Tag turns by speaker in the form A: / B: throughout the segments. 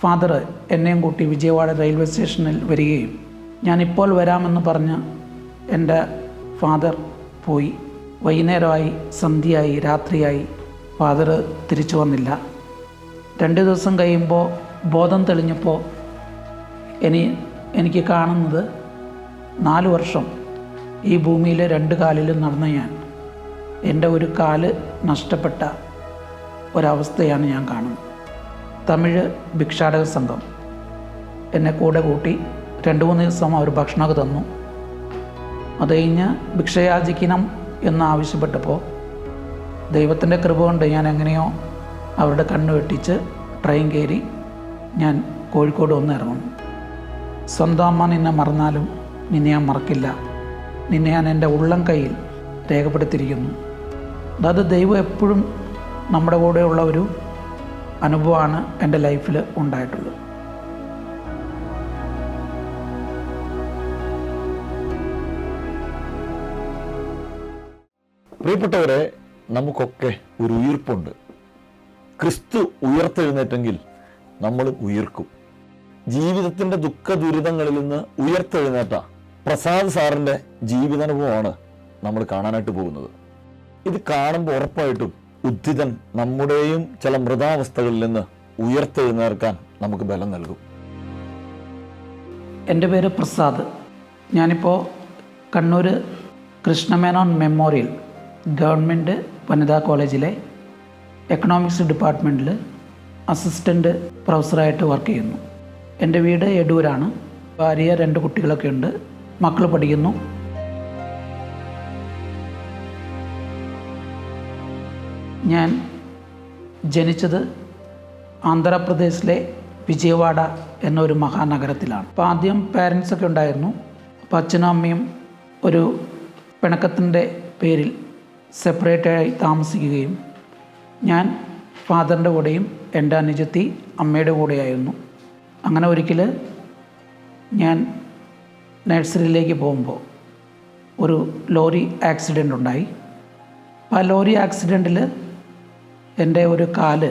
A: Father എന്നെയും കൂട്ടി Vijayawada railway സ്റ്റേഷനിൽ വരികയും ഞാനിപ്പോൾ വരാമെന്ന് പറഞ്ഞ് എൻ്റെ ഫാദർ പോയി. വൈകുന്നേരമായി, സന്ധ്യയായി, രാത്രിയായി. ഫാദർ തിരിച്ചു വന്നില്ല. 2 ദിവസം കഴിയുമ്പോൾ ബോധം തെളിഞ്ഞപ്പോൾ എനിക്ക് കാണുന്നത് 4 വർഷം ഈ ഭൂമിയിൽ 2 കാലിലും നടന്ന ഞാൻ എൻ്റെ ഒരു കാല് നഷ്ടപ്പെട്ട ഒരവസ്ഥയാണ് ഞാൻ കാണുന്നത്. തമിഴ് ഭിക്ഷാടക സംഘം എന്നെ കൂടെ കൂട്ടി 2-3 ദിവസം അവർ ഭക്ഷണമൊക്കെ തന്നു. അത് കഴിഞ്ഞ് ഭിക്ഷയാചിക്കണം എന്നാവശ്യപ്പെട്ടപ്പോൾ ദൈവത്തിൻ്റെ കൃപ കൊണ്ട് ഞാൻ എങ്ങനെയോ അവരുടെ കണ്ണ് വെട്ടിച്ച് ട്രെയിൻ കയറി ഞാൻ കോഴിക്കോട് വന്ന് ഇറങ്ങുന്നു. സ്വന്തം അമ്മ നിന്നെ മറന്നാലും നിന്നെ ഞാൻ മറക്കില്ല, നിന്നെ ഞാൻ എൻ്റെ ഉള്ളം കയ്യിൽ രേഖപ്പെടുത്തിയിരിക്കുന്നു. അതായത് ദൈവം എപ്പോഴും നമ്മുടെ കൂടെയുള്ള ഒരു അനുഭവമാണ് എൻ്റെ ലൈഫിൽ ഉണ്ടായിട്ടുള്ളത്.
B: പ്രിയപ്പെട്ടവരെ, നമുക്കൊക്കെ ഒരു ഉയിർപ്പുണ്ട്. ക്രിസ്തു ഉയർത്തെഴുന്നേറ്റെങ്കിൽ നമ്മൾ ഉയർക്കും. ജീവിതത്തിൻ്റെ ദുഃഖ ദുരിതങ്ങളിൽ നിന്ന് ഉയർത്തെഴുന്നേറ്റ പ്രസാദ് സാറിൻ്റെ ജീവിതാനുഭവമാണ് നമ്മൾ കാണാനായിട്ട് പോകുന്നത്. ഇത് കാണുമ്പോൾ ഉറപ്പായിട്ടും ഉദ്ധിതൻ നമ്മുടെയും ചില മൃതാവസ്ഥകളിൽ നിന്ന് ഉയർത്തെഴുന്നേൽക്കാൻ നമുക്ക് ബലം നൽകും.
A: എൻ്റെ പേര് പ്രസാദ്. ഞാനിപ്പോൾ കണ്ണൂർ കൃഷ്ണമേനോൻ മെമ്മോറിയൽ ഗവൺമെൻറ് വനിതാ കോളേജിലെ എക്കണോമിക്സ് ഡിപ്പാർട്ട്മെൻറ്റിൽ അസിസ്റ്റൻ്റ് പ്രൊഫസറായിട്ട് വർക്ക് ചെയ്യുന്നു. എൻ്റെ വീട് എടൂരാണ്. ഭാര്യ 2 കുട്ടികളൊക്കെ ഉണ്ട്. മക്കൾ പഠിക്കുന്നു. ഞാൻ ജനിച്ചത് ആന്ധ്രാപ്രദേശിലെ വിജയവാഡ എന്നൊരു മഹാനഗരത്തിലാണ്. അപ്പോൾ ആദ്യം പാരൻസൊക്കെ ഉണ്ടായിരുന്നു. അപ്പോൾ അച്ഛനും അമ്മയും ഒരു പിണക്കത്തിൻ്റെ പേരിൽ സെപ്പറേറ്റായി താമസിക്കുകയും ഞാൻ ഫാദറിൻ്റെ കൂടെയും എൻ്റെ അനുജത്തി അമ്മയുടെ കൂടെയായിരുന്നു. അങ്ങനെ ഒരിക്കൽ ഞാൻ നഴ്സറിയിലേക്ക് പോകുമ്പോൾ ഒരു ലോറി ആക്സിഡൻ്റ് ഉണ്ടായി. ആ ലോറി ആക്സിഡൻറ്റിൽ എൻ്റെ ഒരു കാല്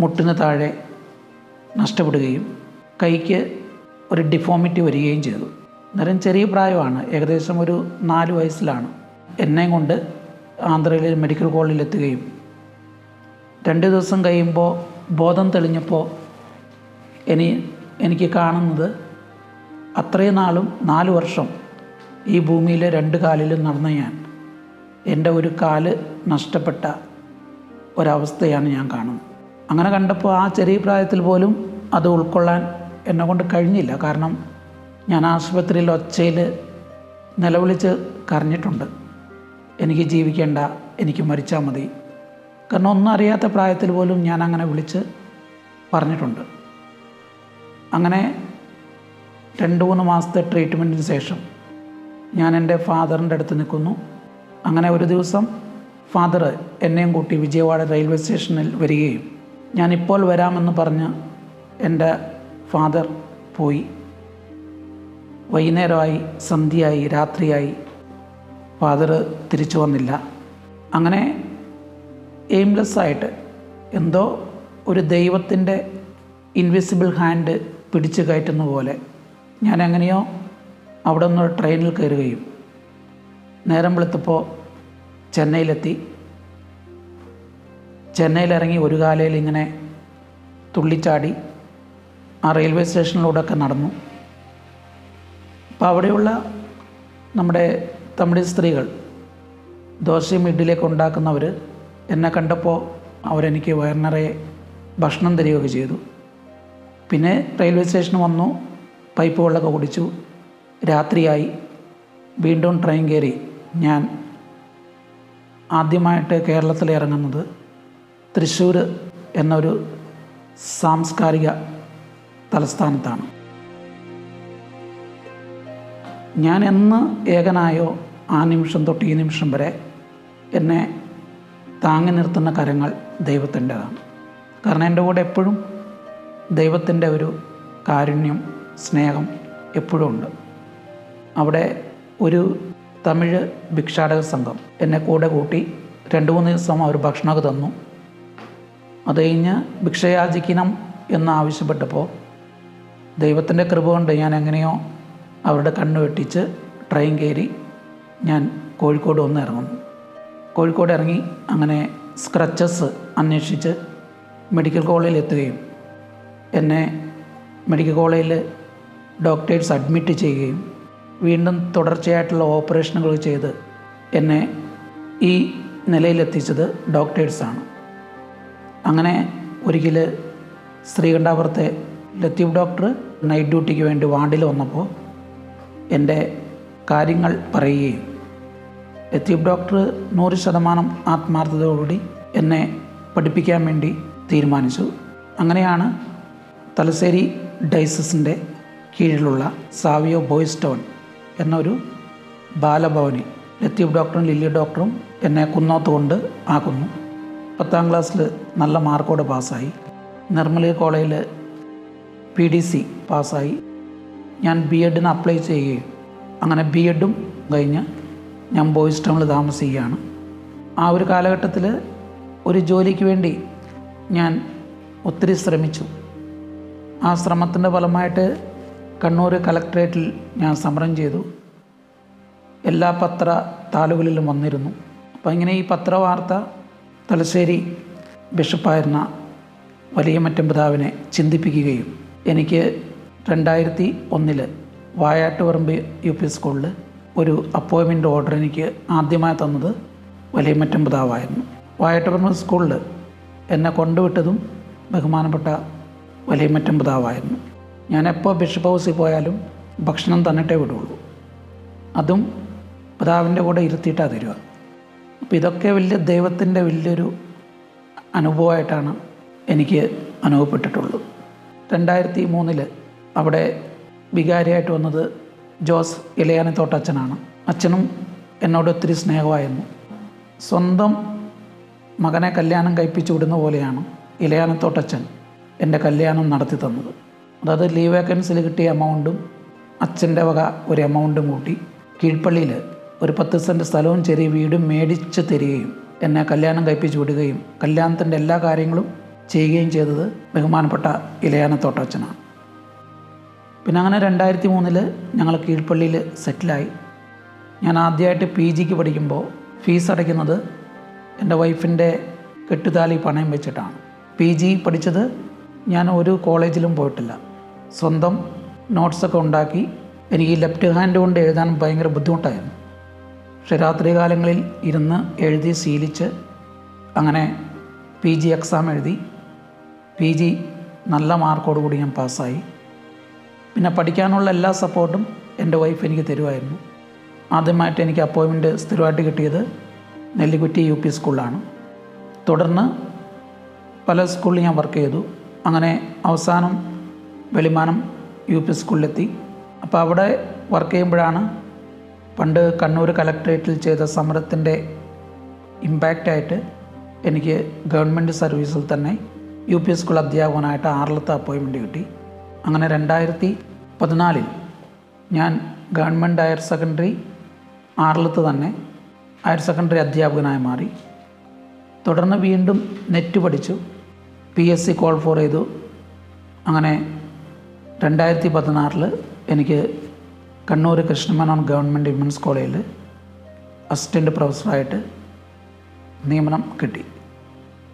A: മുട്ടിന് താഴെ നഷ്ടപ്പെടുകയും കൈക്ക് ഒരു ഡിഫോമിറ്റി വരികയും ചെയ്തു. അന്നേരം ചെറിയ പ്രായമാണ്, ഏകദേശം ഒരു 4 വയസ്സിലാണ്. എന്നെയും കൊണ്ട് ആന്ധ്രയിലെ മെഡിക്കൽ കോളേജിൽ എത്തുകയും 2 ദിവസം കഴിയുമ്പോൾ ബോധം തെളിഞ്ഞപ്പോൾ എനിക്ക് കാണുന്നത് അത്രയും നാളും 4 വർഷം ഈ ഭൂമിയിൽ 2 കാലിലും നടന്ന ഞാൻ എൻ്റെ ഒരു കാല് നഷ്ടപ്പെട്ട ഒരവസ്ഥയാണ് ഞാൻ കാണുന്നത്. അങ്ങനെ കണ്ടപ്പോൾ ആ ചെറിയ പ്രായത്തിൽ പോലും അത് ഉൾക്കൊള്ളാൻ എന്നെക്കൊണ്ട് കഴിഞ്ഞില്ല. കാരണം ഞാൻ ആശുപത്രിയിൽ ഒച്ചയിൽ നിലവിളിച്ച് കരഞ്ഞിട്ടുണ്ട്. എനിക്ക് ജീവിക്കേണ്ട, എനിക്ക് മരിച്ചാൽ മതി. കാരണം ഒന്നും അറിയാത്ത പ്രായത്തിൽ പോലും ഞാൻ അങ്ങനെ വിളിച്ച് പറഞ്ഞിട്ടുണ്ട്. അങ്ങനെ 2-3 മാസത്തെ ട്രീറ്റ്മെൻറ്റിന് ശേഷം ഞാൻ എൻ്റെ ഫാദറിൻ്റെ അടുത്ത് നിൽക്കുന്നു. അങ്ങനെ ഒരു ദിവസം ഫാദർ എന്നെയും കൂട്ടി വിജയവാഡ റെയിൽവേ സ്റ്റേഷനിൽ വരികയും ഞാനിപ്പോൾ വരാമെന്ന് പറഞ്ഞ് എൻ്റെ ഫാദർ പോയി. വൈകുന്നേരമായി, സന്ധ്യയായി, രാത്രിയായി. ഫാദർ തിരിച്ചു വന്നില്ല. അങ്ങനെ എയിംലെസ്സായിട്ട് എന്തോ ഒരു ദൈവത്തിൻ്റെ ഇൻവിസിബിൾ ഹാൻഡ് പിടിച്ചു കയറ്റുന്ന പോലെ ഞാൻ എങ്ങനെയോ അവിടെ നിന്ന് ട്രെയിനിൽ കയറുകയും നേരം വെളുത്തപ്പോൾ ചെന്നൈയിലെത്തി. ചെന്നൈയിലിറങ്ങി ഒരു കാലയിൽ ഇങ്ങനെ തുള്ളിച്ചാടി ആ റെയിൽവേ സ്റ്റേഷനിലൂടെയൊക്കെ നടന്നു. അപ്പോൾ അവിടെയുള്ള നമ്മുടെ തമിഴ് സ്ത്രീകൾ ദോശയും ഇഡ്ഡലിയൊക്കെ ഉണ്ടാക്കുന്നവർ എന്നെ കണ്ടപ്പോൾ അവരെനിക്ക് വയറിനിറയെ ഭക്ഷണം തരികയൊക്കെ ചെയ്തു. പിന്നെ റെയിൽവേ സ്റ്റേഷന് വന്നു, പൈപ്പ് വെള്ളമൊക്കെ കുടിച്ചു. രാത്രിയായി. വീണ്ടും ട്രെയിൻ കയറി. ഞാൻ ആദ്യമായിട്ട് കേരളത്തിൽ ഇറങ്ങുന്നത് തൃശ്ശൂർ എന്നൊരു സാംസ്കാരിക തലസ്ഥാനത്താണ്. ഞാൻ എന്ന് ഏകനായോ ആ നിമിഷം തൊട്ട് ഈ നിമിഷം വരെ എന്നെ താങ്ങി നിർത്തുന്ന കരങ്ങൾ ദൈവത്തിൻ്റെതാണ്. കാരണം എൻ്റെ കൂടെ എപ്പോഴും ദൈവത്തിൻ്റെ ഒരു കാരുണ്യം, സ്നേഹം എപ്പോഴും ഉണ്ട്. അവിടെ ഒരു തമിഴ് ഭിക്ഷാടക സംഘം എന്നെ കൂടെ കൂട്ടി 2-3 ദിവസം അവർ ഭക്ഷണമൊക്കെ തന്നു. അത് കഴിഞ്ഞ് ഭിക്ഷയാചിക്കണം എന്ന് ആവശ്യപ്പെട്ടപ്പോൾ ദൈവത്തിൻ്റെ കൃപ കൊണ്ട് ഞാൻ എങ്ങനെയോ അവരുടെ കണ്ണ് വെട്ടിച്ച് ട്രെയിൻ കയറി ഞാൻ കോഴിക്കോട് വന്ന് ഇറങ്ങുന്നു. കോഴിക്കോട് ഇറങ്ങി അങ്ങനെ സ്ക്രച്ചസ് അന്വേഷിച്ച് മെഡിക്കൽ കോളേജിൽ എത്തുകയും എന്നെ മെഡിക്കൽ കോളേജിൽ ഡോക്ടേഴ്സ് അഡ്മിറ്റ് ചെയ്യുകയും വീണ്ടും തുടർച്ചയായിട്ടുള്ള ഓപ്പറേഷനുകൾ ചെയ്ത് എന്നെ ഈ നിലയിലെത്തിച്ചത് ഡോക്ടേഴ്സാണ്. അങ്ങനെ ഒരിക്കൽ ശ്രീകണ്ഠാപുരത്തെ ലത്തീഫ് ഡോക്ടർ നൈറ്റ് ഡ്യൂട്ടിക്ക് വേണ്ടി വാർഡിൽ വന്നപ്പോൾ എൻ്റെ കാര്യങ്ങൾ പറയുകയും ലത്തീഫ് ഡോക്ടർ 100% ആത്മാർത്ഥതയോടുകൂടി എന്നെ പഠിപ്പിക്കാൻ വേണ്ടി തീരുമാനിച്ചു. അങ്ങനെയാണ് തലശ്ശേരി ഡയസിസിൻ്റെ കീഴിലുള്ള സാവിയോ ബോയ്സ് ടൗൺ എന്നൊരു ബാലഭവനിൽ ലത്തീഫ് ഡോക്ടറും ലില്ലി ഡോക്ടറും എന്നെ കുന്നോത്ത് കൊണ്ട് ആക്കുന്നു. 10ാം ക്ലാസ്സിൽ നല്ല മാർക്കോടെ പാസ്സായി. നിർമ്മലി കോളേജിൽ PDC പാസ്സായി. ഞാൻ B.Ed അപ്ലൈ ചെയ്യുകയും അങ്ങനെ B.Edഉം കഴിഞ്ഞ് ഞാൻ ബോയ്സ് ടൗണിൽ താമസിക്കുകയാണ്. ആ ഒരു കാലഘട്ടത്തിൽ ഒരു ജോലിക്ക് വേണ്ടി ഞാൻ ഒത്തിരി ശ്രമിച്ചു. ആ ശ്രമത്തിൻ്റെ ഫലമായിട്ട് കണ്ണൂർ കളക്ട്രേറ്റിൽ ഞാൻ സമരം ചെയ്തു. എല്ലാ പത്ര താളുകളിലും വന്നിരുന്നു. അപ്പോൾ ഇങ്ങനെ ഈ പത്രവാർത്ത തലശ്ശേരി ബിഷപ്പായിരുന്ന വലിയമറ്റം പിതാവിനെ ചിന്തിപ്പിക്കുകയും എനിക്ക് 2001 വായാട്ടുപറമ്പ് UP സ്കൂളിൽ ഒരു അപ്പോയിൻമെൻ്റ് ഓർഡർ എനിക്ക് ആദ്യമായി തന്നത് വലിയമറ്റം പിതാവായിരുന്നു. വായാട്ടുപറമ്പ് സ്കൂളിൽ എന്നെ കൊണ്ടുവിട്ടതും ബഹുമാനപ്പെട്ട വലിയമറ്റം പിതാവായിരുന്നു. ഞാനെപ്പോൾ ബിഷപ്പ് ഹൗസിൽ പോയാലും ഭക്ഷണം തന്നിട്ടേ വിടുള്ളൂ. അതും പിതാവിൻ്റെ കൂടെ ഇരുത്തിയിട്ടാണ് തരിക. അപ്പോൾ ഇതൊക്കെ ദൈവത്തിൻ്റെ വലിയൊരു അനുഭവമായിട്ടാണ് എനിക്ക് അനുഭവപ്പെട്ടിട്ടുള്ളൂ. 2003 അവിടെ വികാരിയായിട്ട് വന്നത് ജോസ് ഇലയാനത്തോട്ടച്ഛനാണ്. അച്ഛനും എന്നോട് ഒത്തിരി സ്നേഹമായിരുന്നു. സ്വന്തം മകനെ കല്യാണം കഴിപ്പിച്ചു വിടുന്ന പോലെയാണ് ഇലയാനത്തോട്ടച്ഛൻ എൻ്റെ കല്യാണം നടത്തി തന്നത്. അതായത് ലീവ് വേക്കൻസിൽ കിട്ടിയ എമൗണ്ടും അച്ഛൻ്റെ വക ഒരു എമൗണ്ടും കൂട്ടി കീഴ്പള്ളിയിൽ ഒരു 10 സെൻറ്റ് സ്ഥലവും ചെറിയ വീടും മേടിച്ച് തരികയും എന്നെ കല്യാണം കഴിപ്പിച്ച് വിടുകയും കല്യാണത്തിൻ്റെ എല്ലാ കാര്യങ്ങളും ചെയ്യുകയും ചെയ്തത് ബഹുമാനപ്പെട്ട ഇലയാനത്തോട്ടച്ഛനാണ്. പിന്നെ അങ്ങനെ 2003 ഞങ്ങൾ കീഴ്പള്ളിയിൽ സെറ്റിലായി. ഞാൻ ആദ്യമായിട്ട് PGക്ക് പഠിക്കുമ്പോൾ ഫീസ് അടയ്ക്കുന്നത് എൻ്റെ വൈഫിൻ്റെ കെട്ടുതാലി പണയം വെച്ചിട്ടാണ്. PG പഠിച്ചത് ഞാൻ ഒരു കോളേജിലും പോയിട്ടില്ല. സ്വന്തം നോട്ട്സൊക്കെ ഉണ്ടാക്കി. എനിക്ക് ലെഫ്റ്റ് ഹാൻഡ് കൊണ്ട് എഴുതാൻ ഭയങ്കര ബുദ്ധിമുട്ടായിരുന്നു. പക്ഷെ രാത്രി കാലങ്ങളിൽ ഇരുന്ന് എഴുതി ശീലിച്ച് അങ്ങനെ PG എക്സാം എഴുതി. PG നല്ല മാർക്കോടുകൂടി ഞാൻ പാസ്സായി. പിന്നെ പഠിക്കാനുള്ള എല്ലാ സപ്പോർട്ടും എൻ്റെ വൈഫ് എനിക്ക് തരുമായിരുന്നു. ആദ്യമായിട്ട് എനിക്ക് അപ്പോയിൻമെൻറ്റ് സ്ഥിരമായിട്ട് കിട്ടിയത് നെല്ലിക്കുറ്റി UP സ്കൂളിലാണ്. തുടർന്ന് പല സ്കൂളിൽ ഞാൻ വർക്ക് ചെയ്തു. അങ്ങനെ അവസാനം വെളിമാനം UP സ്കൂളിലെത്തി. അപ്പോൾ അവിടെ വർക്ക് ചെയ്യുമ്പോഴാണ് പണ്ട് കണ്ണൂർ കളക്ട്രേറ്റിൽ ചെയ്ത സമരത്തിൻ്റെ ഇമ്പാക്റ്റായിട്ട് എനിക്ക് ഗവൺമെൻറ് സർവീസിൽ തന്നെ UP സ്കൂൾ അധ്യാപകനായിട്ട് ആറളത്ത് അപ്പോയിൻമെൻറ്റ് കിട്ടി. അങ്ങനെ 2014 ഞാൻ ഗവൺമെൻറ് ഹയർ സെക്കൻഡറി ആറളത്ത് തന്നെ ഹയർ സെക്കൻഡറി അധ്യാപകനായി മാറി. തുടർന്ന് വീണ്ടും നെറ്റ് പഠിച്ചു. PSC കോൾ ഫോർ ചെയ്തു. അങ്ങനെ 2016 എനിക്ക് കണ്ണൂർ കൃഷ്ണമേനോൻ ഗവൺമെൻറ് വിമൻസ് കോളേജിൽ അസിസ്റ്റൻ്റ് പ്രൊഫസറായിട്ട് നിയമനം കിട്ടി.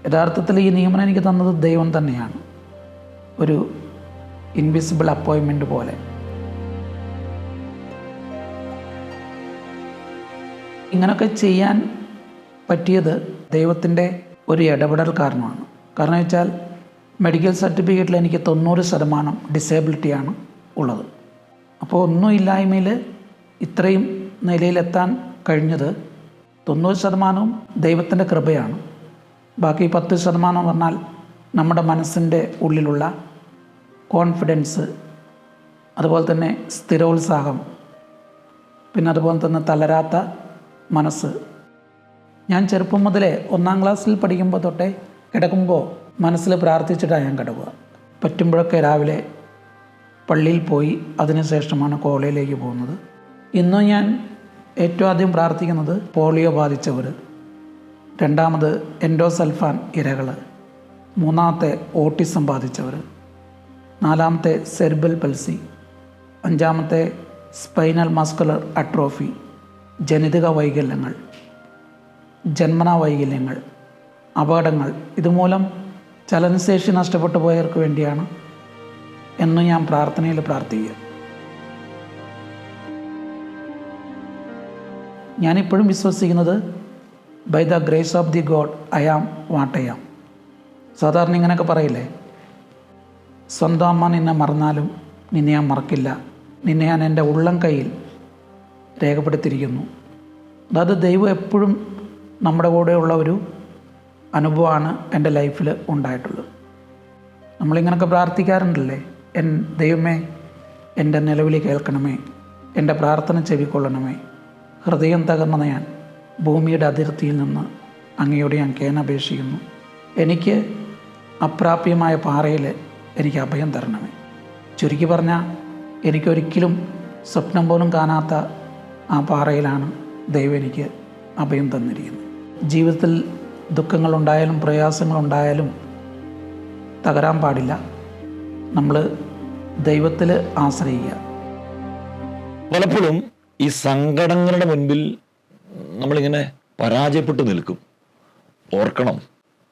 A: യഥാർത്ഥത്തിൽ ഈ നിയമനം എനിക്ക് തന്നത് ദൈവം തന്നെയാണ്. ഒരു ഇൻവിസിബിൾ അപ്പോയിൻമെൻറ്റ് പോലെ. ഇങ്ങനെയൊക്കെ ചെയ്യാൻ പറ്റിയത് ദൈവത്തിൻ്റെ ഒരു ഇടപെടൽ കാരണമാണ്. കാരണം വെച്ചാൽ മെഡിക്കൽ സർട്ടിഫിക്കറ്റിൽ എനിക്ക് 90% ഡിസേബിലിറ്റിയാണ് ഉള്ളത്. അപ്പോൾ ഒന്നുമില്ലായ്മയിൽ ഇത്രയും നിലയിലെത്താൻ കഴിഞ്ഞത് 90% ദൈവത്തിൻ്റെ കൃപയാണ്. ബാക്കി 10% പറഞ്ഞാൽ നമ്മുടെ മനസ്സിൻ്റെ ഉള്ളിലുള്ള കോൺഫിഡൻസ്, അതുപോലെ തന്നെ സ്ഥിരോത്സാഹം, പിന്നെ അതുപോലെ തന്നെ തളരാത്ത മനസ്സ്. ഞാൻ ചെറുപ്പം മുതലേ 1ാം ക്ലാസ്സിൽ പഠിക്കുമ്പോൾ തൊട്ടേ കിടക്കുമ്പോൾ മനസ്സിൽ പ്രാർത്ഥിച്ചിട്ടാണ് ഞാൻ കിടക്കുക. പറ്റുമ്പോഴൊക്കെ രാവിലെ പള്ളിയിൽ പോയി അതിനുശേഷമാണ് കോളേജിലേക്ക് പോകുന്നത്. ഇന്നും ഞാൻ ഏറ്റവും ആദ്യം പ്രാർത്ഥിക്കുന്നത് പോളിയോ ബാധിച്ചവർ, രണ്ടാമത് എൻഡോസൾഫാൻ ഇരകൾ, മൂന്നാമത്തെ ഓട്ടിസം ബാധിച്ചവർ, നാലാമത്തെ സെറിബ്രൽ പൾസി, അഞ്ചാമത്തെ സ്പൈനൽ മസ്കുലർ അട്രോഫി, ജനിതക വൈകല്യങ്ങൾ, ജന്മനാ വൈകല്യങ്ങൾ, അപകടങ്ങൾ. ഇതുമൂലം ചലനശേഷി നഷ്ടപ്പെട്ടു പോയവർക്ക് വേണ്ടിയാണ് എന്നും ഞാൻ പ്രാർത്ഥനയിൽ പ്രാർത്ഥിക്കുക. ഞാനിപ്പോഴും വിശ്വസിക്കുന്നത് by the grace of the God I am what I am. സാധാരണ ഇങ്ങനെയൊക്കെ പറയില്ലേ, സ്വന്തം അമ്മ നിന്നെ മറന്നാലും നിന്നെ ഞാൻ മറക്കില്ല, നിന്നെ ഞാൻ എൻ്റെ ഉള്ളം കയ്യിൽ രേഖപ്പെടുത്തിയിരിക്കുന്നു. അതായത് ദൈവം എപ്പോഴും നമ്മുടെ കൂടെയുള്ള ഒരു അനുഭവമാണ് എൻ്റെ ലൈഫിൽ ഉണ്ടായിട്ടുള്ളത്. നമ്മളിങ്ങനെയൊക്കെ പ്രാർത്ഥിക്കാറുണ്ടല്ലേ, ദൈവമേ എൻ്റെ നിലവിളി കേൾക്കണമേ, എൻ്റെ പ്രാർത്ഥന ചെവിക്കൊള്ളണമേ, ഹൃദയം തകർന്ന ഞാൻ ഭൂമിയുടെ അതിർത്തിയിൽ നിന്ന് അങ്ങയോട് ഞാൻ കേണപേക്ഷിക്കുന്നു, എനിക്ക് അപ്രാപ്യമായ പാറയിൽ എനിക്ക് അഭയം തരണമേ. ചുരുക്കി പറഞ്ഞാൽ എനിക്കൊരിക്കലും സ്വപ്നം പോലും കാണാത്ത ആ പാറയിലാണ് ദൈവം എനിക്ക് അഭയം തന്നിരിക്കുന്നത്. ജീവിതത്തിൽ ദുഃഖങ്ങളുണ്ടായാലും പ്രയാസങ്ങളുണ്ടായാലും തകരാൻ പാടില്ല. നമ്മൾ ദൈവത്തിൽ ആശ്രയിക്കുക.
B: പലപ്പോഴും ഈ സങ്കടങ്ങളുടെ മുൻപിൽ നമ്മളിങ്ങനെ പരാജയപ്പെട്ടു നിൽക്കും. ഓർക്കണം,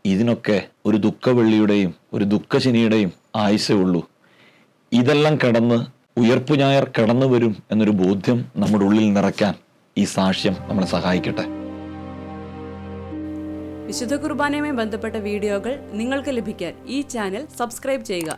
B: ഇതിനൊക്കെ ഒരു ദുഃഖവെള്ളിയുടെയും ഒരു ദുഃഖശനിയുടെയും ആയുസേ ഉള്ളൂ. ഇതെല്ലാം കടന്ന് ഉയർപ്പു ഞായർ കടന്നു വരും എന്നൊരു ബോധ്യം നമ്മുടെ ഉള്ളിൽ നിറയ്ക്കാൻ ഈ സാക്ഷ്യം നമ്മളെ സഹായിക്കട്ടെ.
C: വിശുദ്ധ കുർബാനയുമായി ബന്ധപ്പെട്ട വീഡിയോകൾ നിങ്ങൾക്ക് ലഭിക്കാൻ ഈ ചാനൽ സബ്സ്ക്രൈബ് ചെയ്യുക.